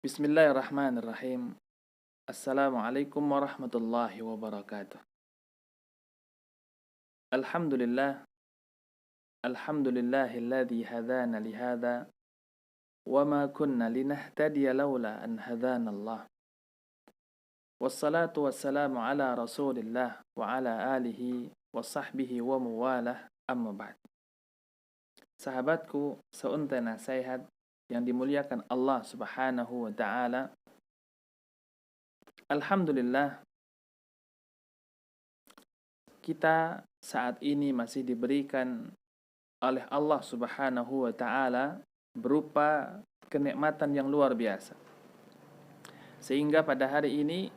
Bismillahirrahmanirrahim. Assalamualaikum warahmatullahi wabarakatuh. Alhamdulillah, alhamdulillahilladzi hadana lihada wa ma kunna linahtadiya laula an hadanallah. Wassalatu wassalamu ala Rasulillah wa ala alihi wa sahbihi wa muwalah, amma ba'd. Sahabatku seunta nasihat yang dimuliakan Allah Subhanahu wa taala. Alhamdulillah, kita saat ini masih diberikan oleh Allah Subhanahu wa taala berupa kenikmatan yang luar biasa. Sehingga pada hari ini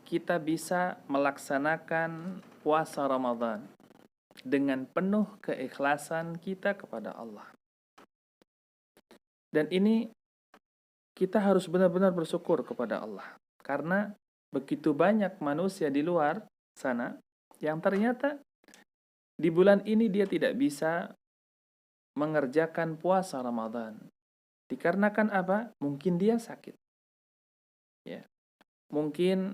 kita bisa melaksanakan puasa Ramadan dengan penuh keikhlasan kita kepada Allah. Dan ini kita harus benar-benar bersyukur kepada Allah. Karena begitu banyak manusia di luar sana yang ternyata di bulan ini dia tidak bisa mengerjakan puasa Ramadan. Dikarenakan apa? Mungkin dia sakit. Ya. Mungkin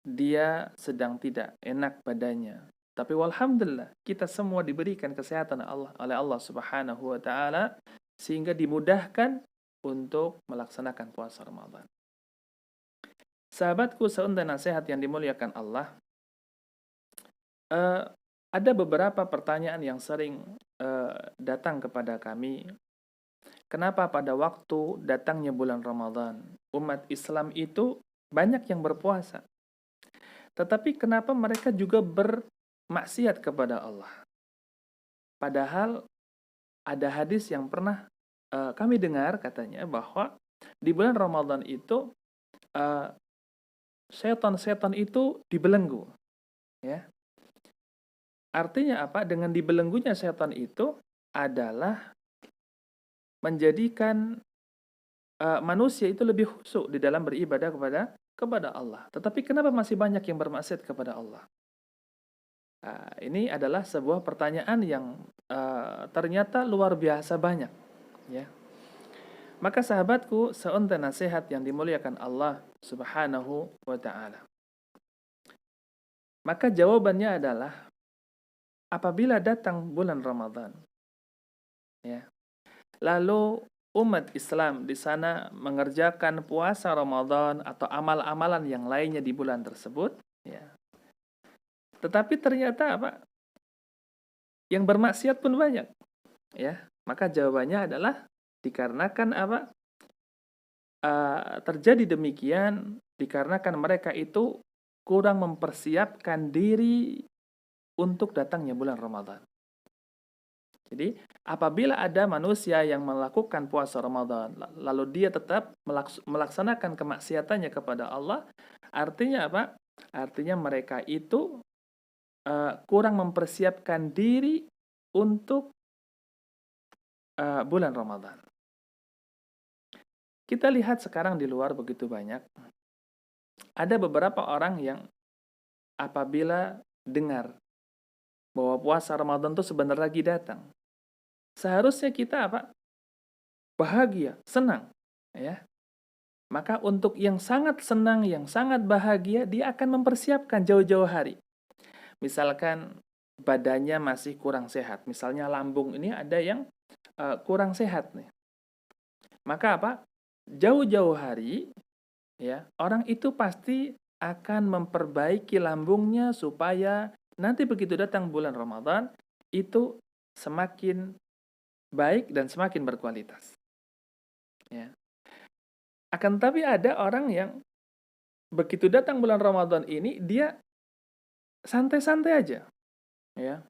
dia sedang tidak enak badannya. Tapi walhamdulillah, kita semua diberikan kesehatan oleh Allah Subhanahu wa taala sehingga dimudahkan untuk melaksanakan puasa Ramadan. Sahabatku seunta nasihat yang dimuliakan Allah, ada beberapa pertanyaan yang sering datang kepada kami. Kenapa pada waktu datangnya bulan Ramadan, umat Islam itu banyak yang berpuasa, tetapi kenapa mereka juga bermaksiat kepada Allah? Padahal ada hadis yang pernah kami dengar katanya bahwa di bulan Ramadan itu setan-setan itu dibelenggu, ya. Artinya apa? Dengan dibelenggunya setan itu adalah menjadikan manusia itu lebih khusyuk di dalam beribadah kepada Allah. Tetapi kenapa masih banyak yang bermaksiat kepada Allah? Ini adalah sebuah pertanyaan yang ternyata luar biasa banyak, ya. Maka sahabatku, seunta nasihat yang dimuliakan Allah Subhanahu wa ta'ala. Maka jawabannya adalah apabila datang bulan Ramadan, ya, lalu umat Islam di sana mengerjakan puasa Ramadan atau amal-amalan yang lainnya di bulan tersebut, ya. Tetapi ternyata apa? Yang bermaksiat pun banyak, ya. Maka jawabannya adalah dikarenakan apa? Terjadi demikian dikarenakan mereka itu kurang mempersiapkan diri untuk datangnya bulan Ramadan. Jadi, apabila ada manusia yang melakukan puasa Ramadan, lalu dia tetap melaksanakan kemaksiatannya kepada Allah, artinya apa? Artinya mereka itu kurang mempersiapkan diri untuk bulan Ramadan. Kita lihat sekarang di luar begitu banyak. Ada beberapa orang yang apabila dengar bahwa puasa Ramadan itu sebentar lagi datang, seharusnya kita apa? Bahagia, senang, ya. Maka untuk yang sangat senang, yang sangat bahagia, dia akan mempersiapkan jauh-jauh hari. Misalkan badannya masih kurang sehat, misalnya lambung ini ada yang kurang sehat nih. Maka apa? Jauh-jauh hari, ya, orang itu pasti akan memperbaiki lambungnya supaya nanti begitu datang bulan Ramadan itu semakin baik dan semakin berkualitas. Ya. Akan tapi ada orang yang begitu datang bulan Ramadan ini dia santai-santai aja, ya.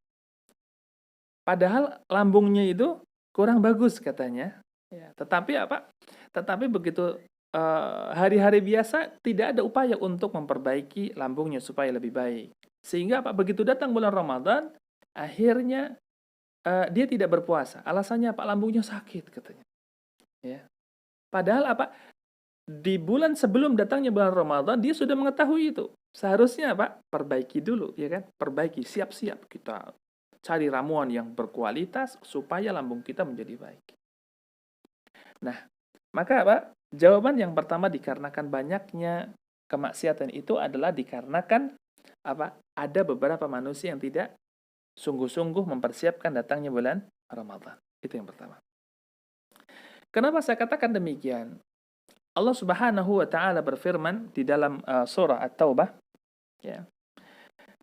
Padahal lambungnya itu kurang bagus katanya, ya. Tetapi apa? Tetapi begitu hari-hari biasa tidak ada upaya untuk memperbaiki lambungnya supaya lebih baik. Sehingga apa? Begitu datang bulan Ramadan, akhirnya dia tidak berpuasa. Alasannya apa? Lambungnya sakit katanya. Ya. Padahal apa? Di bulan sebelum datangnya bulan Ramadan dia sudah mengetahui itu. Seharusnya apa? Perbaiki dulu, ya kan? Perbaiki, siap-siap kita cari ramuan yang berkualitas supaya lambung kita menjadi baik. Nah, maka apa? Jawaban yang pertama, dikarenakan banyaknya kemaksiatan itu adalah dikarenakan apa? Ada beberapa manusia yang tidak sungguh-sungguh mempersiapkan datangnya bulan Ramadan. Itu yang pertama. Kenapa saya katakan demikian? Allah Subhanahu wa taala berfirman di dalam surah At-Taubah, ya.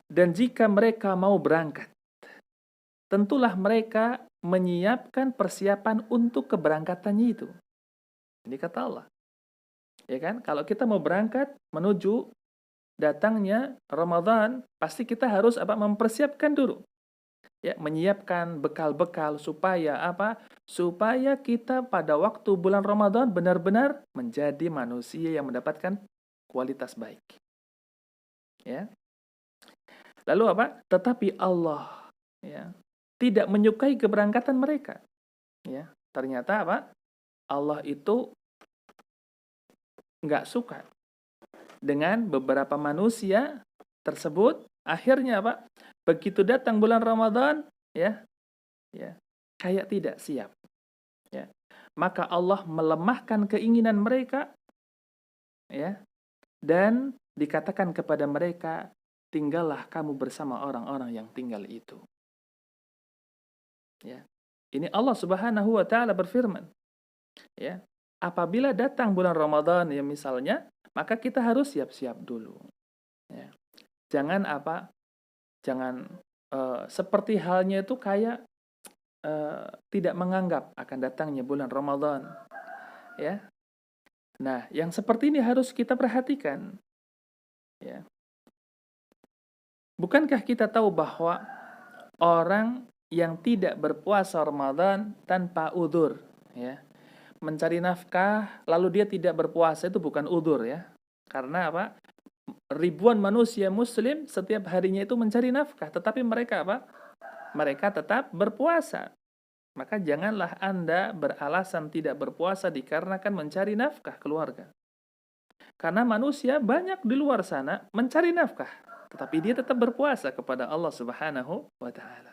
Dan jika mereka mau berangkat, tentulah mereka menyiapkan persiapan untuk keberangkatannya itu. Ini kata Allah. Ya kan? Kalau kita mau berangkat menuju datangnya Ramadan, pasti kita harus apa? Mempersiapkan dulu. Ya, menyiapkan bekal-bekal supaya apa? Supaya kita pada waktu bulan Ramadan benar-benar menjadi manusia yang mendapatkan kualitas baik. Ya. Lalu apa? Tetapi Allah, ya, tidak menyukai keberangkatan mereka. Ya. Ternyata apa? Allah itu nggak suka dengan beberapa manusia tersebut. Akhirnya apa? Begitu datang bulan Ramadan, ya, kayak tidak siap. Ya. Maka Allah melemahkan keinginan mereka, ya, dan dikatakan kepada mereka, tinggallah kamu bersama orang-orang yang tinggal itu. Ya. Ini Allah Subhanahu wa taala berfirman, ya. Apabila datang bulan Ramadan, ya misalnya, maka kita harus siap-siap dulu. Ya. Jangan apa? Jangan seperti halnya itu kayak tidak menganggap akan datangnya bulan Ramadan. Ya. Nah, yang seperti ini harus kita perhatikan. Ya. Bukankah kita tahu bahwa orang yang tidak berpuasa Ramadan tanpa udzur, ya, mencari nafkah lalu dia tidak berpuasa, itu bukan udzur, ya. Karena apa? Ribuan manusia muslim setiap harinya itu mencari nafkah, tetapi mereka apa? Mereka tetap berpuasa. Maka janganlah Anda beralasan tidak berpuasa dikarenakan mencari nafkah keluarga. Karena manusia banyak di luar sana mencari nafkah, tetapi dia tetap berpuasa kepada Allah Subhanahu wa taala.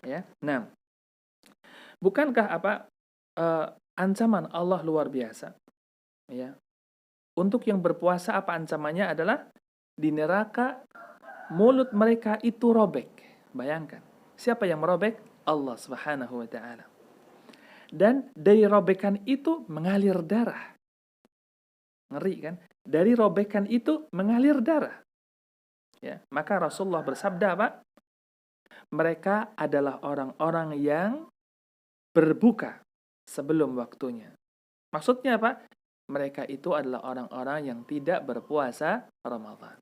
Ya. Nah, bukankah apa ancaman Allah luar biasa? Ya. Untuk yang berpuasa, apa ancamannya adalah di neraka mulut mereka itu robek. Bayangkan, siapa yang merobek? Allah Subhanahu wa taala. Dan dari robekan itu mengalir darah. Ngeri kan? Dari robekan itu mengalir darah. Ya, maka Rasulullah bersabda apa? Mereka adalah orang-orang yang berbuka sebelum waktunya. Maksudnya apa? Mereka itu adalah orang-orang yang tidak berpuasa Ramadan.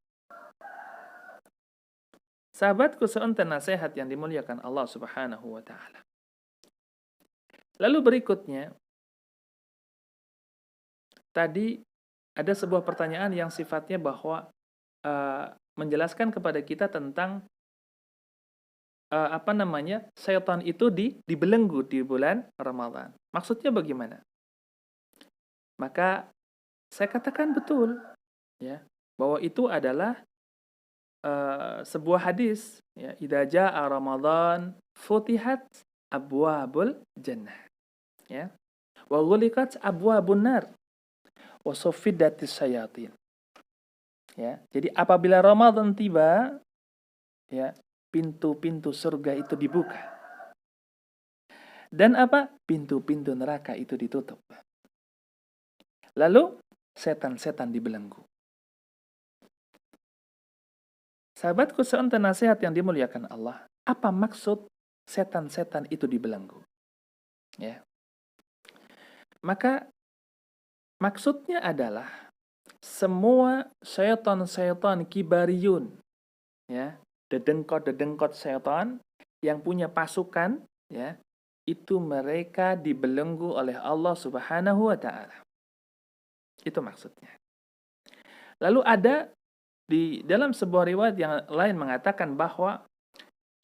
Sahabatku seunten nasihat yang dimuliakan Allah Subhanahu wa taala. Lalu berikutnya, tadi ada sebuah pertanyaan yang sifatnya bahwa menjelaskan kepada kita tentang syaitan itu dibelenggu di bulan Ramadan. Maksudnya bagaimana? Maka saya katakan betul, ya, bahwa itu adalah sebuah hadis, ya, idza jaa Ramadan futihat abwabul jannah, ya, wa ghuliqat abwabun nar wa suffidatis syayatin. Ya, jadi apabila Ramadan tiba, ya, pintu-pintu surga itu dibuka. Dan apa? Pintu-pintu neraka itu ditutup. Lalu setan-setan dibelenggu. Sahabatku seunten nasihat yang dimuliakan Allah, apa maksud setan-setan itu dibelenggu? Ya. Maka maksudnya adalah semua syaitan-syaitan kibariyun, ya, dedengkot-dedengkot syaitan yang punya pasukan, ya, itu mereka dibelenggu oleh Allah Subhanahu wa taala. Itu maksudnya. Lalu ada di dalam sebuah riwayat yang lain mengatakan bahwa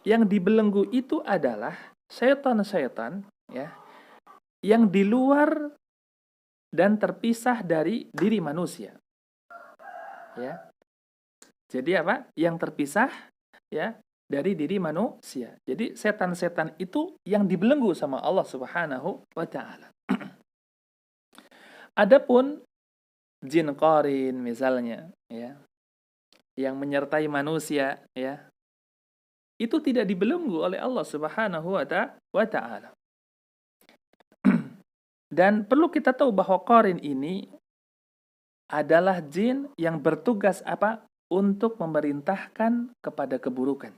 yang dibelenggu itu adalah syaitan-syaitan, ya, yang di luar dan terpisah dari diri manusia. Ya. Jadi apa? Yang terpisah, ya, dari diri manusia. Jadi setan-setan itu yang dibelenggu sama Allah Subhanahu wa taala. Adapun jin qarin misalnya, ya, yang menyertai manusia, ya, itu tidak dibelenggu oleh Allah Subhanahu wa taala. Dan perlu kita tahu bahwa qarin ini adalah jin yang bertugas apa? Untuk memerintahkan kepada keburukan.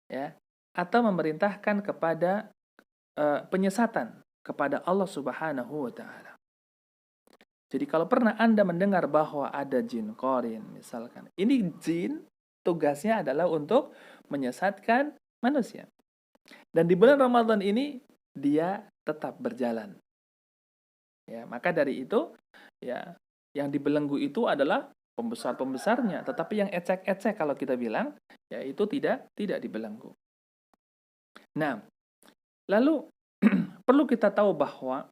Ya, atau memerintahkan kepada penyesatan kepada Allah Subhanahu wa taala. Jadi kalau pernah Anda mendengar bahwa ada jin qarin misalkan, ini jin tugasnya adalah untuk menyesatkan manusia. Dan di bulan Ramadan ini dia tetap berjalan. Ya, maka dari itu ya, yang dibelenggu itu adalah pembesar-pembesarnya, tetapi yang ecek-ecek kalau kita bilang, ya itu tidak dibelenggu. Nah, lalu perlu kita tahu bahwa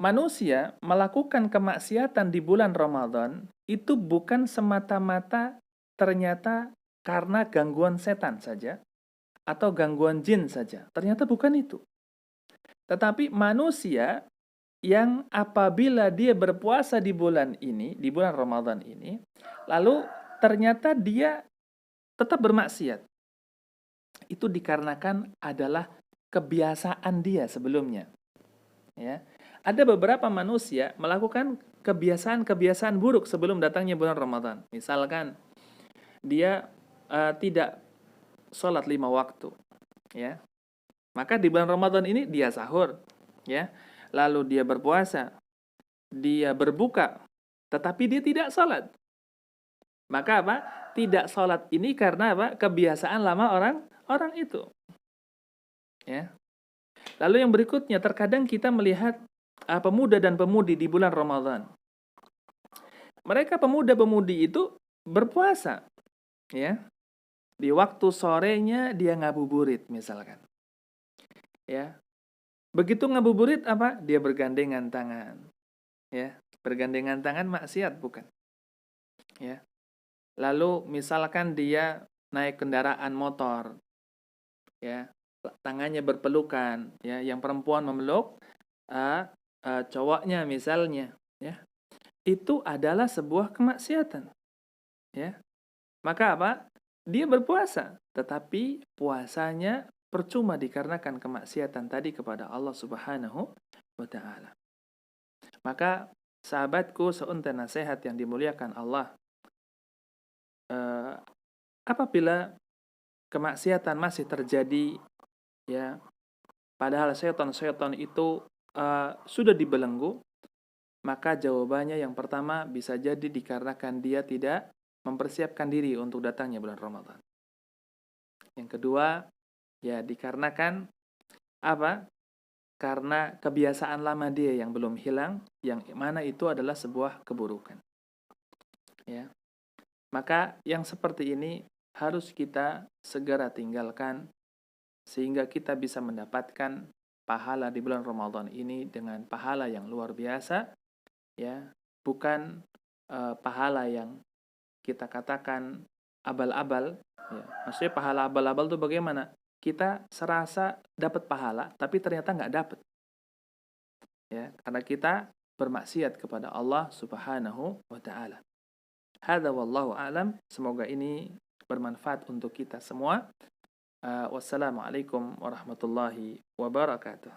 manusia melakukan kemaksiatan di bulan Ramadan itu bukan semata-mata ternyata karena gangguan setan saja atau gangguan jin saja. Ternyata bukan itu. Tetapi manusia yang apabila dia berpuasa di bulan ini, di bulan Ramadan ini, lalu ternyata dia tetap bermaksiat. Itu dikarenakan adalah kebiasaan dia sebelumnya. Ya. Ada beberapa manusia melakukan kebiasaan-kebiasaan buruk sebelum datangnya bulan Ramadan. Misalkan dia tidak sholat 5 waktu, ya. Maka di bulan Ramadan ini dia sahur, ya. Lalu dia berpuasa, dia berbuka, tetapi dia tidak sholat. Maka apa? Tidak sholat ini karena apa? Kebiasaan lama orang itu, ya. Lalu yang berikutnya, terkadang kita melihat pemuda dan pemudi di bulan Ramadan. Mereka pemuda-pemudi itu berpuasa, ya. Di waktu sorenya dia ngabuburit misalkan. Ya. Begitu ngabuburit apa? Dia bergandengan tangan. Ya, bergandengan tangan maksiat bukan? Ya. Lalu misalkan dia naik kendaraan motor. Ya. Tangannya berpelukan, ya, yang perempuan memeluk cowoknya misalnya, ya. Itu adalah sebuah kemaksiatan. Ya. Maka apa? Dia berpuasa, tetapi puasanya percuma dikarenakan kemaksiatan tadi kepada Allah Subhanahu wa taala. Maka sahabatku seunta nasihat yang dimuliakan Allah, apabila kemaksiatan masih terjadi, ya, padahal syaitan itu sudah dibelenggu, maka jawabannya yang pertama bisa jadi dikarenakan dia tidak mempersiapkan diri untuk datangnya bulan Ramadan. Yang kedua, ya dikarenakan apa? Karena kebiasaan lama dia yang belum hilang, yang mana itu adalah sebuah keburukan. Ya. Maka yang seperti ini harus kita segera tinggalkan sehingga kita bisa mendapatkan pahala di bulan Ramadan ini dengan pahala yang luar biasa, ya, bukan pahala yang kita katakan abal-abal, ya. Maksudnya pahala abal-abal itu bagaimana? Kita serasa dapat pahala, tapi ternyata nggak dapat. Ya, karena kita bermaksiat kepada Allah Subhanahu wa taala. Hadza wallahu a'lam. Semoga ini bermanfaat untuk kita semua. Wassalamualaikum warahmatullahi wabarakatuh.